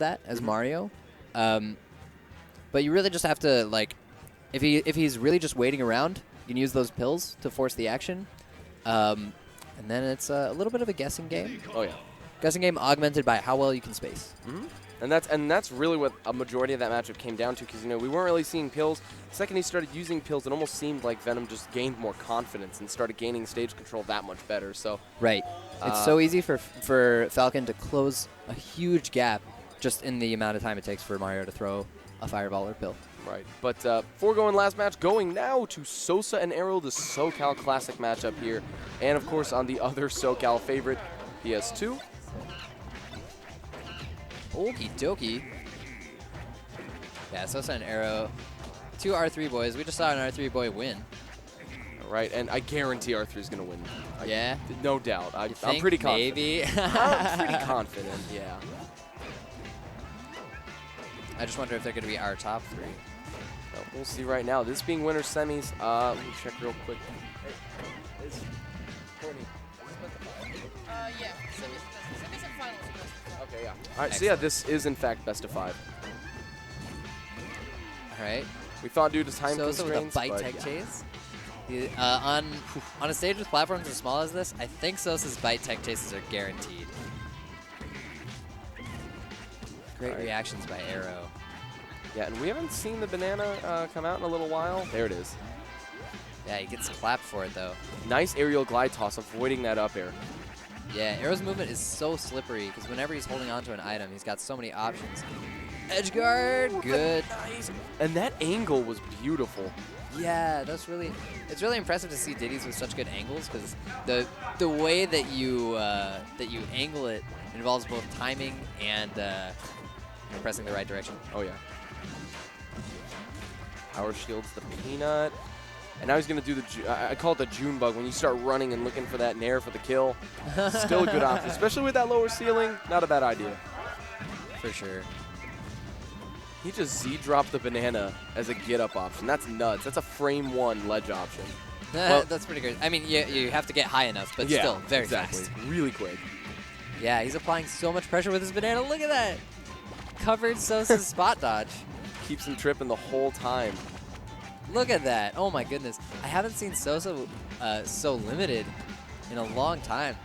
that as Mario. But you really just have to, like, if he's really just waiting around, you can use those pills to force the action. And then it's a little bit of a guessing game. Oh, yeah. Guessing game augmented by how well you can space. And that's really what a majority of that matchup came down to, because, you know, we weren't really seeing pills. The second he started using pills, it almost seemed like Venom just gained more confidence and started gaining stage control that much better. So right. It's so easy for Falcon to close a huge gap just in the amount of time it takes for Mario to throw a fireball or pill. Right. But foregoing last match, going now to Sosa and Aero, the SoCal Classic matchup here. And, of course, on the other SoCal favorite, PS2. Okie dokie. Yeah, Sosa and Aero, 2 R3 boys. We just saw an R3 boy win. Right, and I guarantee R3 is going to win. Yeah? No doubt. I'm think pretty confident. Maybe. I'm pretty confident, yeah. I just wonder if they're going to be our top 3. Well, we'll see right now. This being winter semis, let me check real quick. Tony. Yeah. Semis and finals. Okay, yeah. All right, so yeah, this is in fact best of 5. All right. We thought due to time Sosa with a constraints, bite but tech yeah. chase. On a stage with platforms as small as this, I think Sosa's bite tech chases are guaranteed. Great reactions by Aero. Yeah, and we haven't seen the banana come out in a little while. There it is. Yeah, he gets clapped for it, though. Nice aerial glide toss, avoiding that up air. Yeah, Aero's movement is so slippery because whenever he's holding onto an item, he's got so many options. Edge guard, good. Nice. And that angle was beautiful. Yeah, it's really impressive to see Diddy's with such good angles because the way that you angle it involves both timing and pressing the right direction. Oh yeah. Power shields the peanut. And now he's going to do I call it the June bug, when you start running and looking for that nair for the kill. Still a good option, especially with that lower ceiling. Not a bad idea. For sure. He just Z-dropped the banana as a get-up option. That's nuts. That's a frame 1 ledge option. Well, that's pretty good. I mean, you have to get high enough, but still very fast. Really quick. Yeah, he's applying so much pressure with his banana. Look at that. Covered Sosa's spot dodge. Keeps him tripping the whole time. Look at that. Oh, my goodness. I haven't seen Sosa so limited in a long time.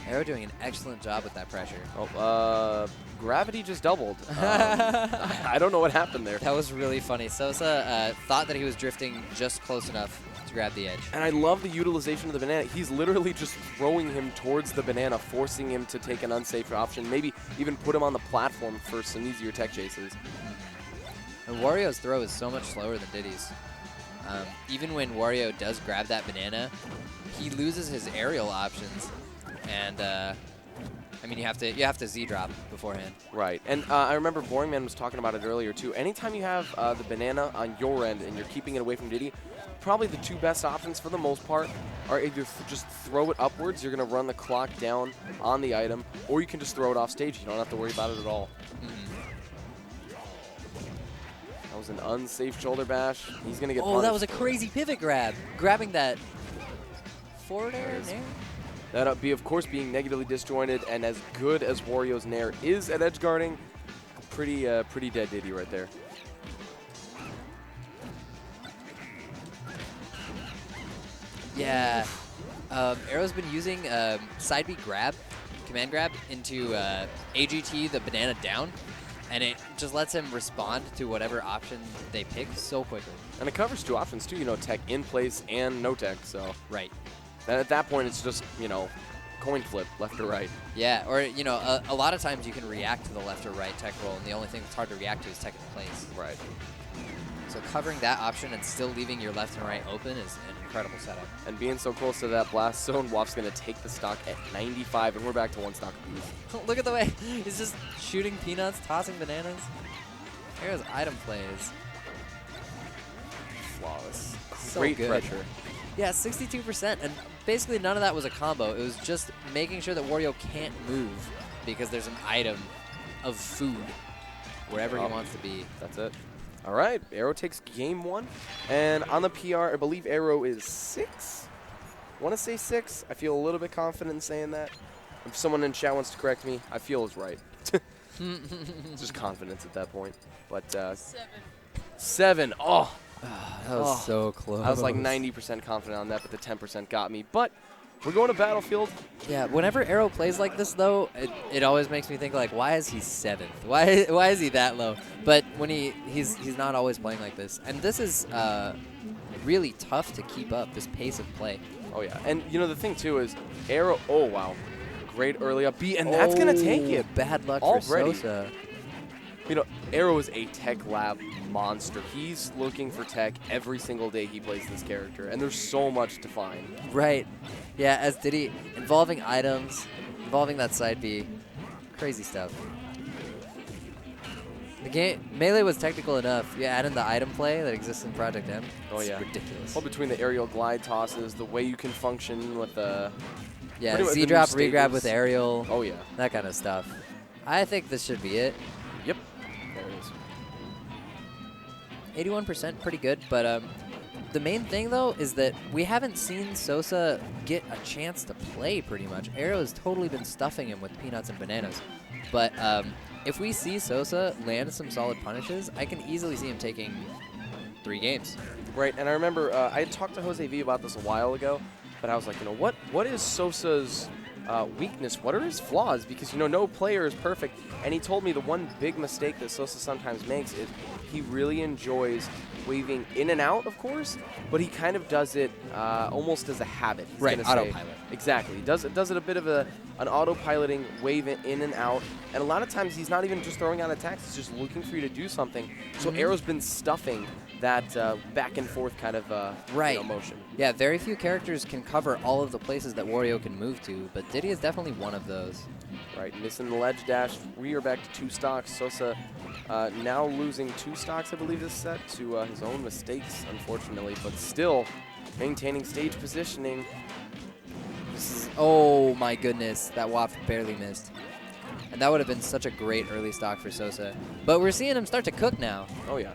Aero doing an excellent job with that pressure. Oh, gravity just doubled. I don't know what happened there. That was really funny. Sosa thought that he was drifting just close enough to grab the edge. And I love the utilization of the banana. He's literally just throwing him towards the banana, forcing him to take an unsafe option, maybe even put him on the platform for some easier tech chases. And Wario's throw is so much slower than Diddy's. Even when Wario does grab that banana, he loses his aerial options. And, I mean, you have to Z-drop beforehand. Right. And I remember Boring Man was talking about it earlier, too. Anytime you have the banana on your end and you're keeping it away from Diddy, probably the 2 best options for the most part are either just throw it upwards, you're going to run the clock down on the item, or you can just throw it off stage. You don't have to worry about it at all. That was an unsafe shoulder bash. He's going to get punished. That was a crazy pivot grab. Grabbing that forward air nair. That of course, being negatively disjointed, and as good as Wario's nair is at edge guarding, pretty dead Diddy right there. Yeah. Aero's been using side B grab, command grab, into AGT the banana down. And it just lets him respond to whatever option they pick so quickly. And it covers 2 options, too. You know, tech in place and no tech, so. Right. And at that point, it's just, you know, coin flip, left or right. Yeah, or, you know, a lot of times you can react to the left or right tech roll, and the only thing that's hard to react to is tech in place. Right. So covering that option and still leaving your left and right open is an incredible setup. And being so close to that blast zone, Wap's going to take the stock at 95, and we're back to 1 stock apiece. Look at the way he's just shooting peanuts, tossing bananas. Here's item plays. Flawless. So Great good. pressure. Yeah, 62%, and basically none of that was a combo. It was just making sure that Wario can't move because there's an item of food wherever he wants to be. That's it. All right, Aero takes game 1. And on the PR, I believe Aero is 6. I want to say 6. I feel a little bit confident in saying that. If someone in chat wants to correct me, I feel is right. Just confidence at that point. But 7. 7. Oh, That was so close. I was like 90% confident on that, but the 10% got me. But we're going to Battlefield. Yeah, whenever Aero plays like this, though, it always makes me think, like, why is he 7th? Why is he that low? But when he's not always playing like this. And this is really tough to keep up, this pace of play. Oh, yeah. And, you know, the thing, too, is Aero, oh, wow. Great early up B, and that's going to take it. Bad luck Already. for Sosa. You know, Aero is a tech lab monster. He's looking for tech every single day he plays this character, and there's so much to find. Right. Yeah, as Diddy, involving items, involving that side B. Crazy stuff. The game, Melee was technical enough. You add in the item play that exists in Project M. Oh, yeah. It's ridiculous. Well, between the aerial glide tosses, the way you can function with the... Yeah, pretty much the new Z-drop, regrab stages. with aerial. Oh, yeah. That kind of stuff. I think this should be it. Yep. There it is. 81%, pretty good. But the main thing, though, is that we haven't seen Sosa get a chance to play pretty much. Aero has totally been stuffing him with peanuts and bananas. But if we see Sosa land some solid punishes, I can easily see him taking 3 games. Right, and I remember I had talked to Jose V about this a while ago, but I was like, you know, what is Sosa's weakness? What are his flaws? Because, you know, no player is perfect. And he told me the one big mistake that Sosa sometimes makes is he really enjoys waving in and out, of course, but he kind of does it almost as a habit. He's Right, gonna say. autopilot. Exactly. He does it a bit of an autopiloting wave it in and out. And a lot of times he's not even just throwing out attacks, he's just looking for you to do something. So Aero's been stuffing that back and forth kind of Right. you know, motion. Yeah, very few characters can cover all of the places that Wario can move to, but Diddy is definitely one of those. Right, missing the ledge dash. We are back to 2 stocks. Sosa now losing 2 stocks, I believe, this set to his own mistakes, unfortunately, but still maintaining stage positioning. This is, oh my goodness, that waft barely missed. And that would have been such a great early stock for Sosa. But we're seeing him start to cook now. Oh, yeah.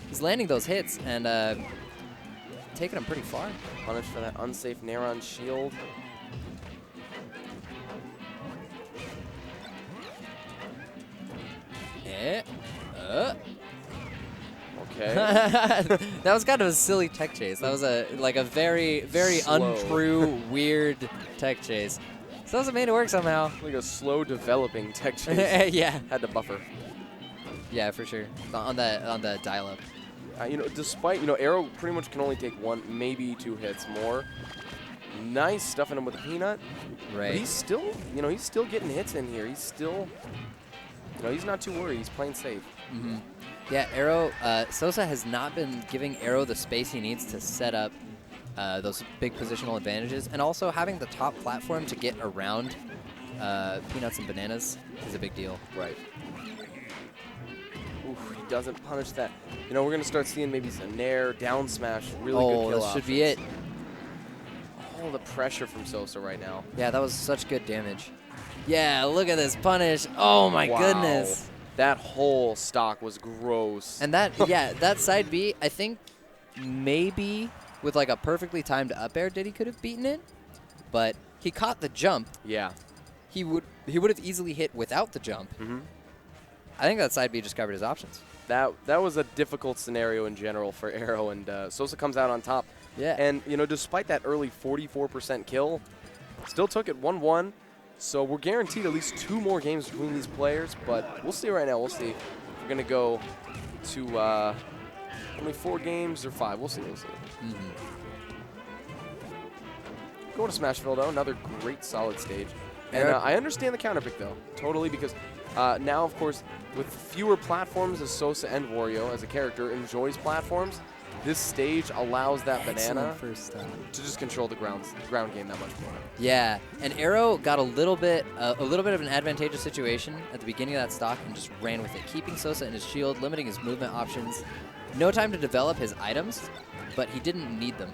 He's landing those hits and taking them pretty far. Punished for that unsafe Nair shield. Yeah. Okay. That was kind of a silly tech chase. That was a very, very Slow. untrue, weird tech chase. Sosa made it work somehow. Like a slow developing tech chase. Yeah. Had to buffer. Yeah, for sure. On the dial-up. You know, despite, you know, Aero pretty much can only take 1, maybe 2 hits more. Nice stuffing him with a peanut. Right. But he's still, you know, he's still getting hits in here. He's still, you know, he's not too worried. He's playing safe. Mm-hmm. Yeah, Aero, Sosa has not been giving Aero the space he needs to set up those big positional advantages, and also having the top platform to get around peanuts and bananas is a big deal. Right. Oof, he doesn't punish that. You know, we're going to start seeing maybe some Nair, down smash, really good kill this should be it. Oh, the pressure from Sosa right now. Yeah, that was such good damage. Yeah, look at this punish. Oh my Wow. goodness. That whole stock was gross. And that, yeah, that side B, I think maybe with like a perfectly timed up air, Diddy could have beaten it, but he caught the jump. Yeah. He would have easily hit without the jump. Mm-hmm. I think that side B just covered his options. That was a difficult scenario in general for Aero, and Sosa comes out on top. Yeah. And, you know, despite that early 44% kill, still took it 1-1. So we're guaranteed at least 2 more games between these players, but we'll see right now. We'll see if we're going to go to only 4 games or 5. We'll see. We'll see. Mm-hmm. Going to Smashville, though. Another great, solid stage. And I understand the counter pick, though, totally, because now, of course, with fewer platforms as Sosa and Wario as a character enjoys platforms, this stage allows that banana first to just control the ground game that much more. Yeah, and Aero got a little bit of an advantageous situation at the beginning of that stock and just ran with it, keeping Sosa in his shield, limiting his movement options. No time to develop his items, but he didn't need them.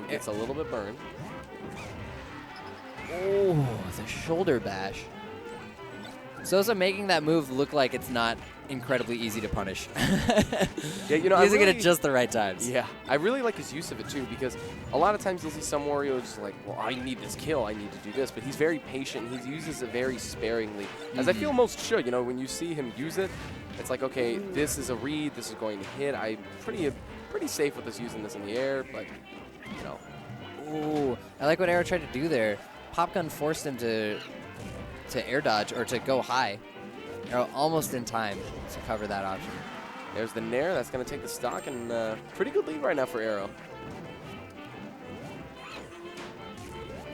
He gets a little bit burned. Oh, the shoulder bash. Sosa making that move look like it's not incredibly easy to punish. Yeah, you know, using it at just the right times. Yeah, I really like his use of it too, because a lot of times you'll see some Wario just like, well, I need this kill, I need to do this, but he's very patient. He uses it very sparingly, as I feel most should. You know, when you see him use it, it's like, okay, this is a read, this is going to hit. I'm pretty safe with us using this in the air, but you know. Ooh, I like what Aero tried to do there. Pop gun forced him to air dodge or to go high. Aero almost in time to cover that option. There's the Nair. That's going to take the stock, and pretty good lead right now for Aero.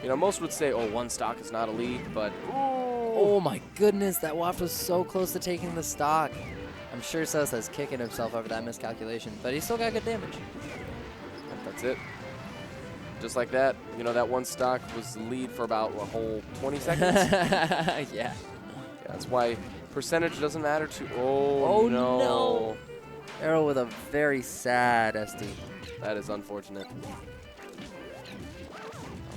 You know, most would say, oh, one stock is not a lead, but ooh. Oh my goodness, that waft was so close to taking the stock. I'm sure Sosa's kicking himself over that miscalculation, but he still got good damage. That's it. Just like that, you know, that one stock was the lead for about a whole 20 seconds. Yeah. That's why percentage doesn't matter too. Oh, no. Aero with a very sad SD. That is unfortunate.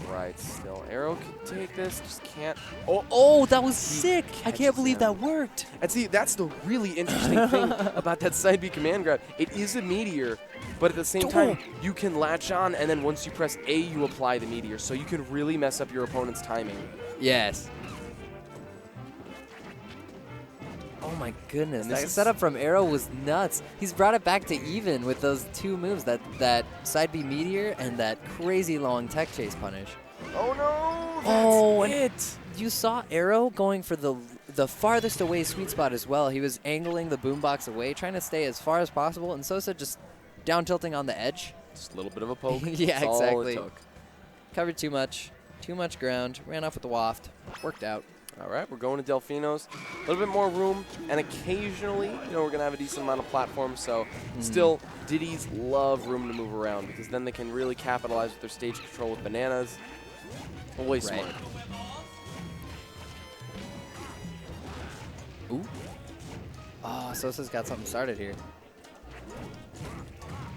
All right, still Aero can take this, just can't. Oh, that was sick. I catches can't believe him. that worked. And see, that's the really interesting thing about that side B command grab. It is a meteor, but at the same time, you can latch on, and then once you press A, you apply the meteor. So you can really mess up your opponent's timing. Yes. Oh my goodness, This that is- setup from Aero was nuts. He's brought it back to even with those two moves, that side B meteor and that crazy long tech chase punish. Oh no, Oh, that's it. You saw Aero going for the farthest away sweet spot as well. He was angling the boombox away, trying to stay as far as possible, and Sosa just down tilting on the edge. Just a little bit of a poke. Yeah, That's all exactly. it took. Covered too much ground, ran off with the waft, worked out. All right, we're going to Delfino's. A little bit more room, and occasionally, you know, we're going to have a decent amount of platforms. So still, Diddy's love room to move around, because then they can really capitalize with their stage control with bananas. Always Right. smart. Ooh. Oh, Sosa's got something started here.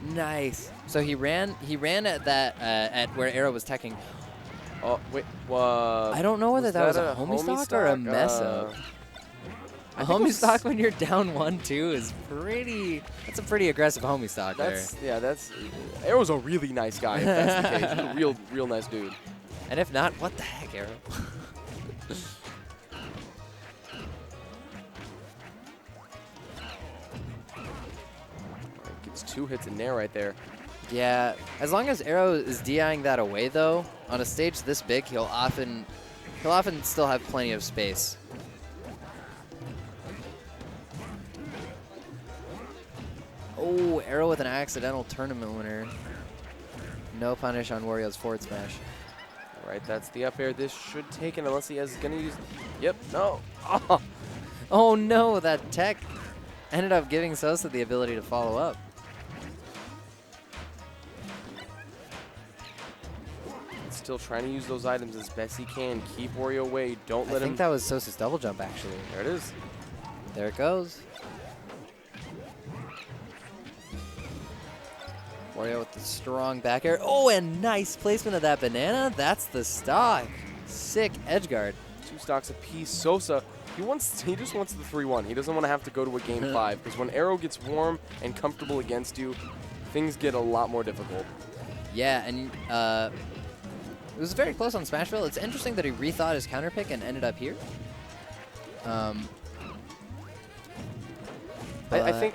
Nice. So he ran at that at where Aero was teching. Oh, wait. I don't know whether that was a homie stock or a mess up. A homie stock when you're down 1-2 is that's a pretty aggressive homie stock there. That's Aero's a really nice guy, if that's the case. He's a real nice dude. And if not, what the heck, Aero? Gets 2 hits in there right there. Yeah, as long as Aero is DIing that away though, on a stage this big, he'll often still have plenty of space. Oh, Aero with an accidental tournament winner. No punish on Wario's forward smash. All right, that's the up air. This should take it unless he is going to use. Yep, no. Oh. Oh no, that tech ended up giving Sosa the ability to follow up. Still trying to use those items as best he can. Keep Wario away. Don't let him. I think that was Sosa's double jump actually. There it is. There it goes. Wario with the strong back air. Oh, and nice placement of that banana. That's the stock. Sick edge guard. 2 stocks apiece. Sosa, he just wants the 3-1. He doesn't want to have to go to a game 5, because when Aero gets warm and comfortable against you, things get a lot more difficult. Yeah, and it was very close on Smashville. It's interesting that he rethought his counter pick and ended up here. I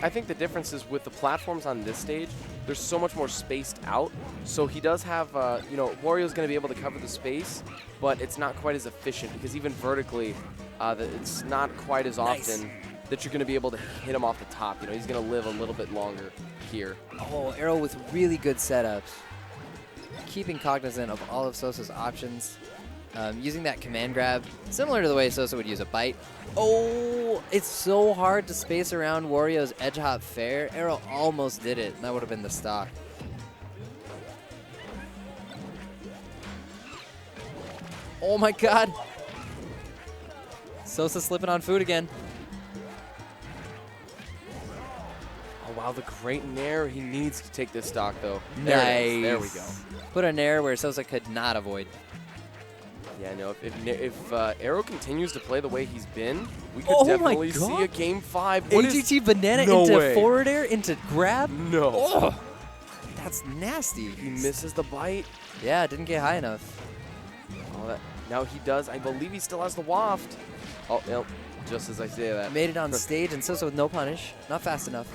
think the difference is with the platforms on this stage, they're so much more spaced out. So he does have, you know, Wario's going to be able to cover the space, but it's not quite as efficient, because even vertically, it's not quite as often that you're going to be able to hit him off the top. You know, he's going to live a little bit longer here. Oh, Aero with really good setups. Keeping cognizant of all of Sosa's options. Using that command grab, similar to the way Sosa would use a bite. Oh, it's so hard to space around Wario's edge hop fair. Aero almost did it, and that would have been the stock. Oh my god. Sosa slipping on food again. Oh, wow, the great nair. He needs to take this stock, though. Nice. There it is. There we go. Put a nair where Sosa could not avoid. Yeah, no, if Aero continues to play the way he's been, we could Oh my definitely God. see a Game 5. What is- AGT banana No into way. forward air into grab? No. Oh, that's nasty. He misses the bite. Yeah, didn't get high enough. Oh, now he does. I believe he still has the waft. Oh, no, just as I say that. Made it on stage, and Sosa with no punish. Not fast enough.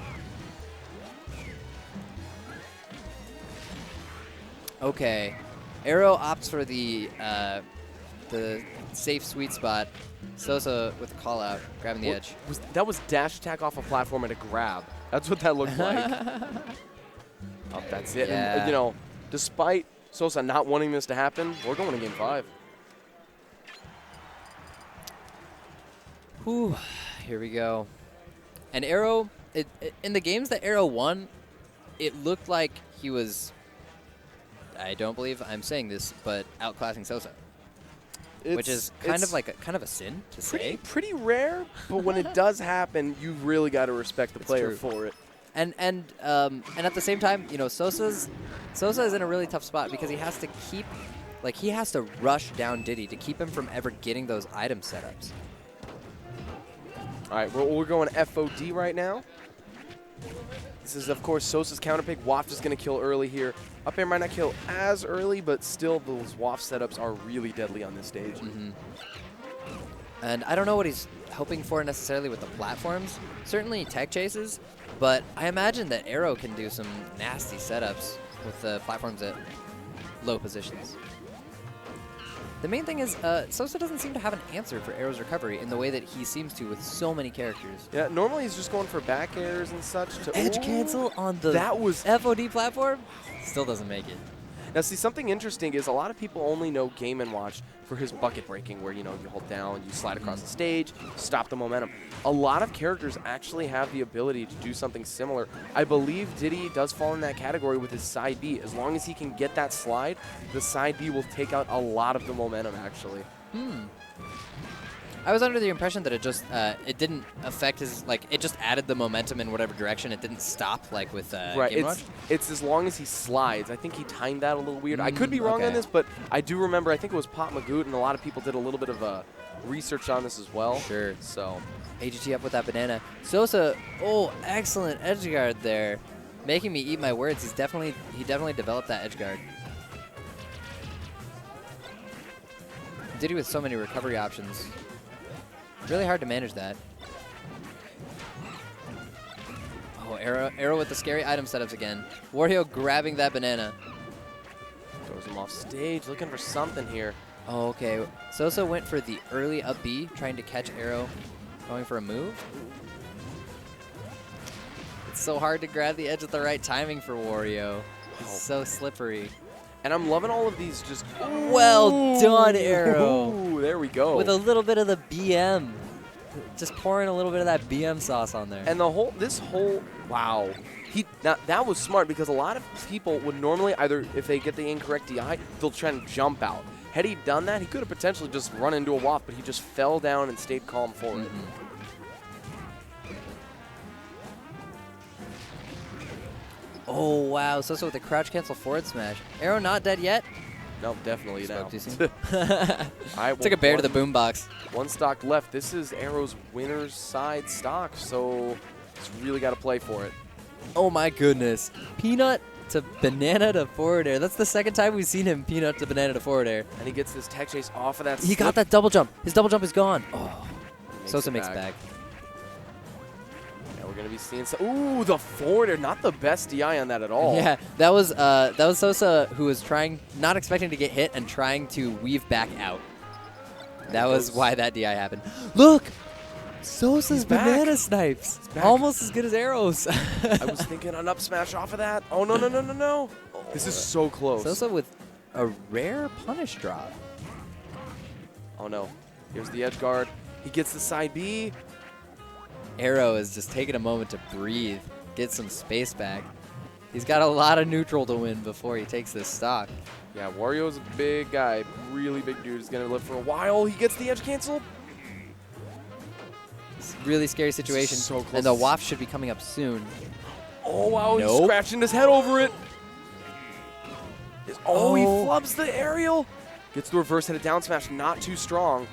Okay. Aero opts for the safe sweet spot. Sosa with a call out, grabbing the edge. That was dash attack off a platform and a grab. That's what that looked like. Oh, that's it. Yeah. And, you know, despite Sosa not wanting this to happen, we're going to Game 5. Whew. Here we go. And Aero, in the games that Aero won, it looked like he was, I don't believe I'm saying this, but outclassing Sosa. Which is kind of like a sin to say. Pretty rare, but when it does happen, you really got to respect the player true. for it. And at the same time, you know, Sosa is in a really tough spot because he has to keep, like, he has to rush down Diddy to keep him from ever getting those item setups. All right, we're going FOD right now. This is, of course, Sosa's counter pick. Waft is going to kill early here. Up air might not kill as early, but still those Waft setups are really deadly on this stage. Mm-hmm. And I don't know what he's hoping for necessarily with the platforms. Certainly tech chases, but I imagine that Aero can do some nasty setups with the platforms at low positions. The main thing is Sosa doesn't seem to have an answer for Aero's recovery in the way that he seems to with so many characters. Yeah, normally he's just going for back airs and such. Edge cancel on the that was FOD platform? Still doesn't make it. Now, see, something interesting is a lot of people only know Game & Watch for his bucket breaking, where, you know, you hold down, you slide across the stage, stop the momentum. A lot of characters actually have the ability to do something similar. I believe Diddy does fall in that category with his side B. As long as he can get that slide, the side B will take out a lot of the momentum, actually. I was under the impression that it just it didn't affect his, like, it just added the momentum in whatever direction. It didn't stop, like, with Right, Game Watch. it's as long as he slides. I think he timed that a little weird. I could be wrong on this, but I do remember, I think it was Pop Magoot, and a lot of people did a little bit of research on this as well. Sure. So, AGT up with that banana. Sosa, oh, excellent edge guard there. Making me eat my words. He definitely developed that edge guard. Diddy with so many recovery options. Really hard to manage that. Oh, Aero with the scary item setups again. Wario grabbing that banana. throws him off stage, looking for something here. Oh, okay. Sosa went for the early up B, trying to catch Aero, going for a move. It's so hard to grab the edge at the right timing for Wario. He's so slippery. And I'm loving all of these just... Well done, Aero. Ooh, there we go. With a little bit of the BM. Just pouring a little bit of that BM sauce on there. And this whole, wow. Now, that was smart because a lot of people would normally either, if they get the incorrect DI, they'll try and jump out. Had he done that, he could have potentially just run into a waft, but he just fell down and stayed calm for it. Oh, wow. Sosa with the crouch cancel forward smash. Aero not dead yet? No, definitely now. Too soon. All right, Took a bear to the boombox. One stock left. This is Aero's winner's side stock, so he's really got to play for it. Oh my goodness. Peanut to banana to forward air. That's the second time we've seen him peanut to banana to forward air. And he gets this tech chase off of that He got slip. that double jump. His double jump is gone. Oh. Makes Sosa it makes it back. Yeah, we're going to be seeing some. Ooh, the forward air. Not the best DI on that at all. Yeah, that was Sosa who was not expecting to get hit and trying to weave back out. That was why that DI happened. Look! Sosa's banana snipes. Almost as good as Aero's. I was thinking an up smash off of that. Oh, no, no, no, no, no. This is so close. Sosa with a rare punish drop. Oh, no. Here's the edge guard. He gets the side B. Aero is just taking a moment to breathe, get some space back. He's got a lot of neutral to win before he takes this stock. Yeah, Wario's a big guy. Really big dude. He's going to live for a while. He gets the edge cancel. It's a really scary situation. So close. And the waft should be coming up soon. Oh, wow. Nope. He's scratching his head over it. Oh, he Oh. flubs the aerial. Gets the reverse headed down smash, not too strong.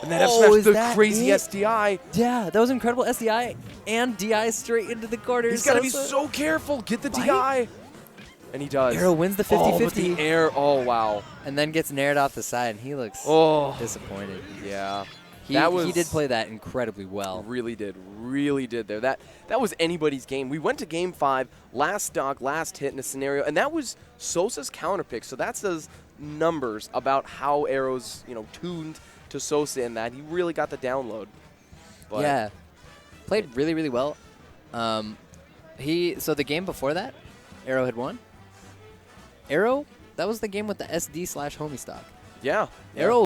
And that F Oh, smash, is the that crazy it? SDI. Yeah, that was incredible. SDI and DI straight into the corner. He's got to be Sosa. so careful. Get the Right? DI. And he does. Aero wins the 50-50. Oh, but the air. Oh, wow. And then gets nared off the side, and he looks disappointed. Yeah. He did play that incredibly well. Really did there. That was anybody's game. We went to game 5, last stock, last hit in a scenario, and that was Sosa's counter pick. So that says numbers about how Aero's tuned to Sosa in that. He really got the download. But Yeah. Played really, really well. So the game before that, Aero had won. Aero, that was the game with the SD/homie stock. yeah. Aero